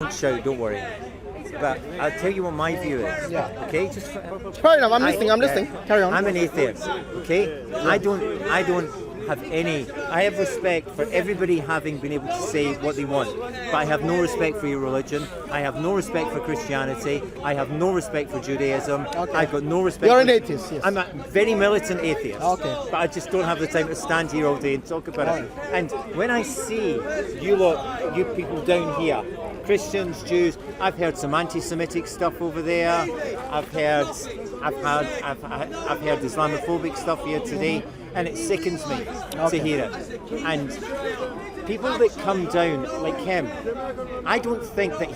show, don't worry. But I'll tell you what my view is. Yeah. Okay, just fair enough. I'm listening. Carry on. I'm an atheist. Okay, I don't have any. I have respect for everybody having been able to say what they want, but I have no respect for your religion. I have no respect for Christianity. I have no respect for Judaism. Okay. I've got no respect. You're an atheist. Yes. I'm a very militant atheist. Okay. But I just don't have the time to stand here all day and talk about it. And when I see you people down here, Christians, Jews, I've heard some anti-Semitic stuff over there. I've heard Islamophobic stuff here today, and it sickens me to hear it. And people that come down like him, I don't think that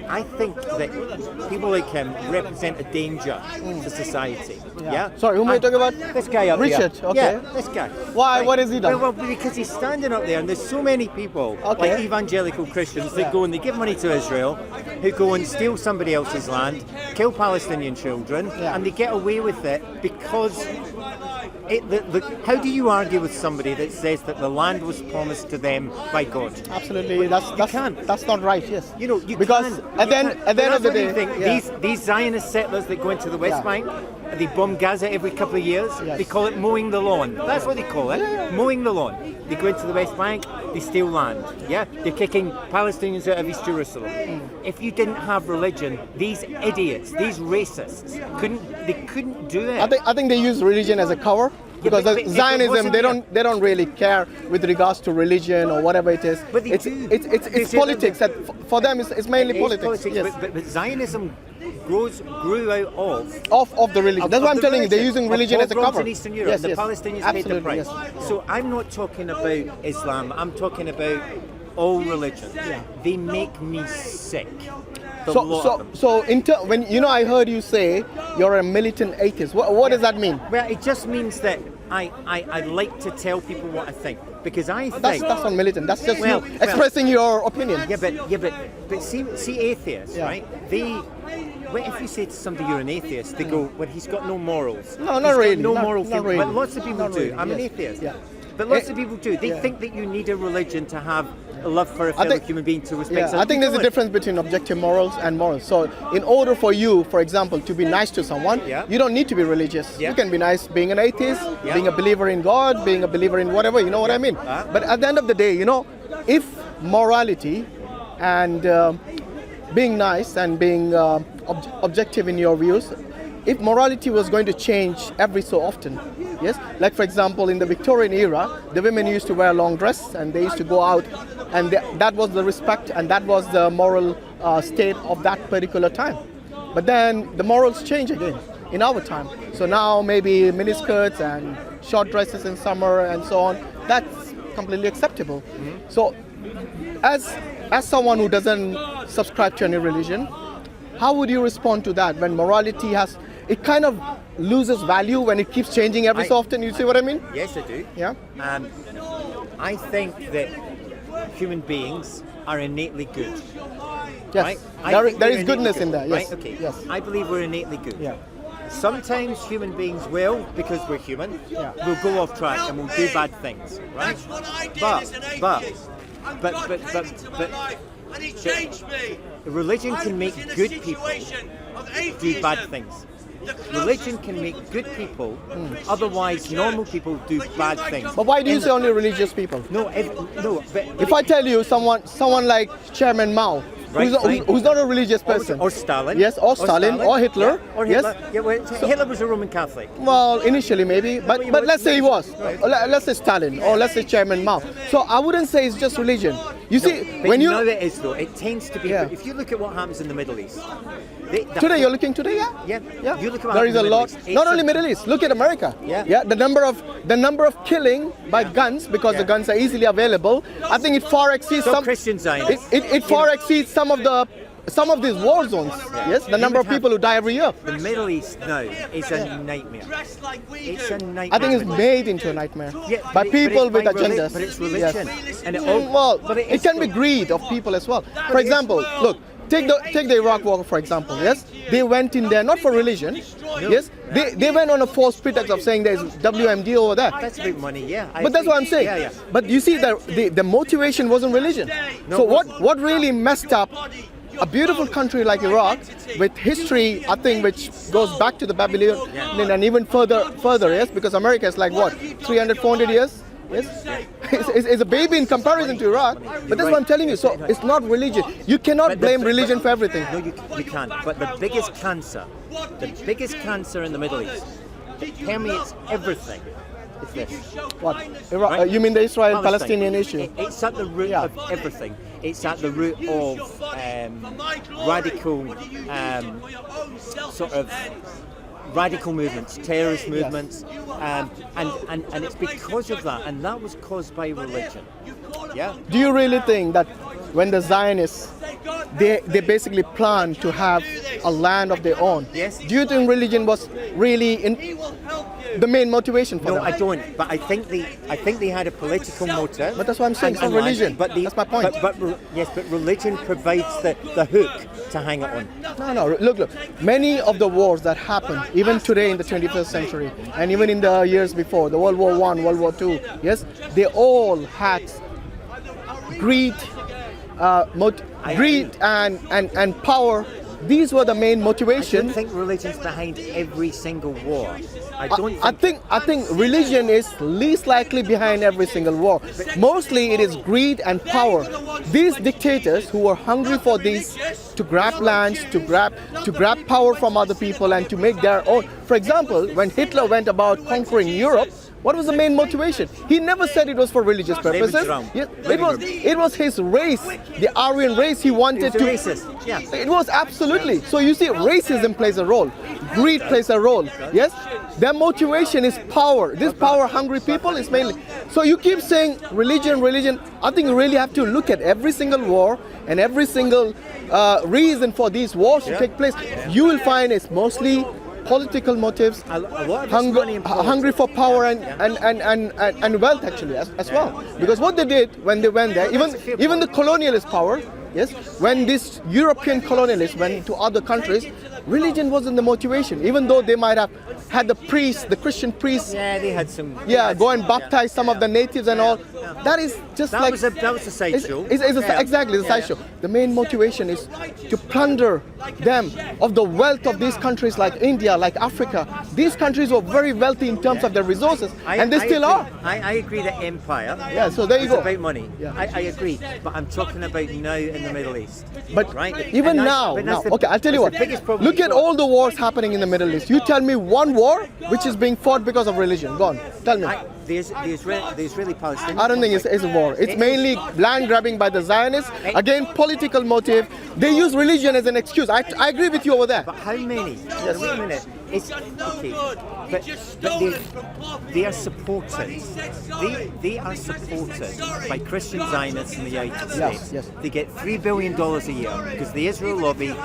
I think that people like him represent a danger to society. Yeah. Sorry, who are you talking about? This guy up Richard. here. Okay. Yeah, this guy. Why? What has he done? Well, because he's standing up there, and there's so many people, like evangelical Christians, that go and they give money to Israel, who go and steal somebody else's land, kill Palestinian children, and they get away with it because. How do you argue with somebody that says that the land was promised to them by God? Absolutely, that's not right. Yes, because at the end of the day, these Zionist settlers that go into the West Bank, they bomb Gaza every couple of years. They call it mowing the lawn. That's what they call it, mowing the lawn. They go into the West Bank, they steal land. Yeah, they're kicking Palestinians out of East Jerusalem. If you didn't have religion, these idiots, these racists, couldn't do it. I think they use religion as a cover. Because Zionism, they don't really care with regards to religion or whatever it is. But it's politics. That for them, it's mainly politics. Yes. But Zionism grew out of the religion. That's what I'm telling you. They're using religion as a cover. In Eastern Europe, the Palestinians paid the price. Yes. So I'm not talking about Islam. I'm talking about all religions. They make me sick. When I heard you say you're a militant atheist, what does that mean? Well, it just means that I like to tell people what I think, because I think that's not militant. That's just you expressing your opinion. But see atheists, right? If you say to somebody you're an atheist, they go, well, he's got no morals. No, not really. No moral not feeling. really. But lots of people do. I'm an atheist. Yeah. But lots of people do. They think that you need a religion to have a love for a fellow human being, to respect. I think there's a difference between objective morals and morals. So in order for you, for example, to be nice to someone, you don't need to be religious. You can be nice being an atheist, being a believer in God, being a believer in whatever, you know what I mean? But at the end of the day, if morality and being nice and being objective in your views, if morality was going to change every so often, yes, like for example in the Victorian era, the women used to wear long dress and they used to go out, and that was the respect and that was the moral state of that particular time. But then the morals change again in our time. So now maybe miniskirts and short dresses in summer and so on, that's completely acceptable. So as someone who doesn't subscribe to any religion, how would you respond to that when morality it kind of loses value when it keeps changing every so often? You see what I mean? Yes, I do. Yeah. I think that human beings are innately good. Yes. Right? There is goodness in there. Right? Yes. Okay. Yes. I believe we're innately good. Yeah. Sometimes human beines will, because we're human, will go off track and will do bad things. Right? But religion can make good people do bad things. Religion can make good people, otherwise normal people do bad things. But why do you say only religious people? If I tell you someone like Chairman Mao, who's not a religious person, or Stalin, yes, or Stalin, or Hitler, yes. Hitler was a Roman Catholic. Well, initially maybe, but let's say he was. Let's say Stalin, or let's say Chairman Mao. So I wouldn't say it's just religion. You see, when you know it is though. It tends to be. If you look at what happens in the Middle East. Today you're looking today, yeah. You look at there is a lot. Not only Middle East. Look at America. Yeah. The number of killing by guns, because the guns are easily available. I think it far exceeds some Christian Zionists. It far exceeds some of these war zones. Yes, the number of people who die every year. The Middle East now is a nightmare. It's a nightmare. I think it's made into a nightmare by people with agendas. But it's religion, and it can be greed of people as well. For example, look. Take the Iraq war, for example, yes? They went in there not for religion, No. Yes, they went on a false pretext of saying there's WMD over there. That's about money, yeah. But that's what I'm saying. Yeah. But you see, the motivation wasn't religion. No, So it wasn't. what really messed up a beautiful country like Iraq with history, I think, which goes back to the Babylonian and even further, yes, because America is like what, 300, 400 years? Yes, it's a baby in comparison to Iraq. But that's what I'm telling you. So it's not religion. You cannot blame religion for everything. No, you can't. But the biggest cancer in the Middle East, that permeates everything, is this. What? Iraq, Right? you mean the Israel-Palestinian Palestine. issue? It's at the root of everything. It's at the root of radical sort of radical movements, terrorist movements, and it's because of that, and that was caused by religion. Yeah. Do you really think that when the Zionists, they basically plan to have a land of their own? Yes. Do you think religion was really the main motivation for No, them? I don't. But I think they had a political motive. But that's what I'm saying. It's not religion. That's my point. But religion provides the hook to hang it on. No. Look. Many of the wars that happen, even today in the 21st century, and even in the years before, the World War I, World War II, yes, they all had greed, and power. These were the main I motivation. don't think religion's behind every single war. I think religion is least likely behind every single war. Mostly it is greed and power. These dictators who were hungry for these to grab lands, to grab power from other people and to make their own. For example, when Hitler went about conquering Europe, what was the main motivation? He never said it was for religious purposes. Yes, it was his race, the Aryan race. He wanted to. Racist. Yeah. It was absolutely. So you see, racism plays a role. Greed plays a role. Yes, their motivation is power. These power-hungry people is mainly. So you keep saying religion. I think you really have to look at every single war and every single reason for these wars to take place. You will find it's mostly political motives, hungry for power and wealth actually as well. Because what they did when they went there, even the colonialist power, yes, when these European colonialists went to other countries, religion wasn't the motivation, even though they might have had the priests, the Christian priests. Yeah, they had some. Go and baptize some of the natives and all. That is just that was a sideshow. Exactly, the sideshow. The main motivation is to plunder them of the wealth of these countries like India, like Africa. These countries were very wealthy in terms of their resources, and they still are. I agree that empire. Yeah, so there you go. It's about money. Yeah. I agree, but I'm talking about now in the Middle East. But right? even now, okay, I'll tell you what. Look at all the wars happening in the Middle East. You tell me one war which is being fought because of religion. Go on, tell me. The Israeli-Palestinian. I don't think it's a war. It's mainly land grabbing by the Zionists. Again, political motive. They use religion as an excuse. I agree with you over there. But how many? Yes. Wait a minute. It's okay, but they are supported. They are supported by Christian Zionists in the United States. Yes. They get $3 billion a year because the Israel lobby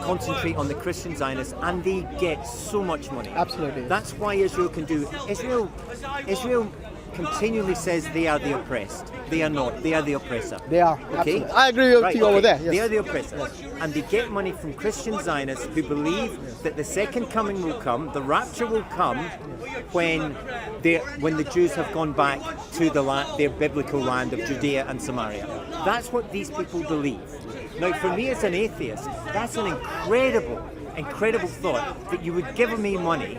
concentrate on the Christian Zionists, and they get so much money. Absolutely. That's why Israel can do. Israel continually says they are the oppressed. They are not. They are the oppressor. They are. Okay. Absolutely. I agree with you over there. Yes. They are the oppressors, and they get money from Christian Zionists who believe that the second coming will come, the rapture will come, when the Jews have gone back to their biblical land of Judea and Samaria. That's what these people believe. Now, for me as an atheist, that's an incredible thought that you would give me money.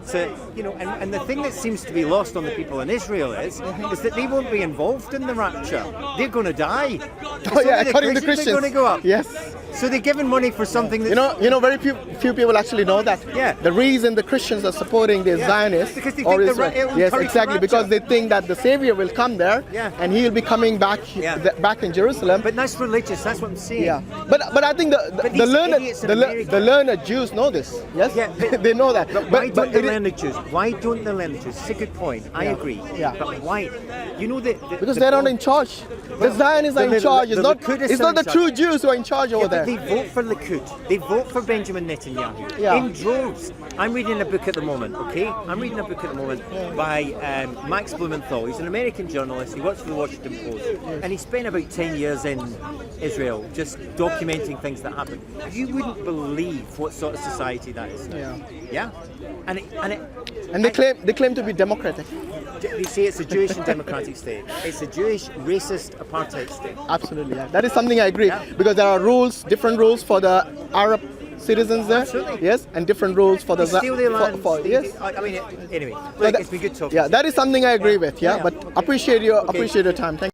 So, and the thing that seems to be lost on the people in Israel is that they won't be involved in the rapture. They're going to die. According to Christians. They're going to go up. Yes. So they're giving money for something that very few people actually know that. Yeah. The reason the Christians are supporting the Zionists because they think yes, exactly, because they think that the Savior will come there and he will be coming back back in Jerusalem. But that's religious. That's what I'm saying. Yeah. But I think the learned Jews know this. Yes. Yeah, they know that. But why don't the learned Jews? Why don't the learned Jews? It's a good point. I agree. Yeah. But why? Because they're not in charge. The Zionists are in charge. It's not the true Jews who are in charge over there. They vote for Likud. They vote for Benjamin Netanyahu in droves. I'm reading a book at the moment, okay? I'm reading a book at the moment by Max Blumenthal. He's an American journalist. He works for the Washington Post. And he spent about 10 years in Israel just documenting things that happen. You wouldn't believe what sort of society that is. Yeah? And they claim to be democratic. They say it's a Jewish and democratic state. It's a Jewish, racist, apartheid state. Absolutely, that is something I agree. Because there are rules, different rules for the Arab citizens there. Absolutely. Yes, and different rules for the steal their land. Yes. I mean, anyway, look, it's been good talking. Yeah, that is something I agree with. Yeah, but appreciate your time. Thank you.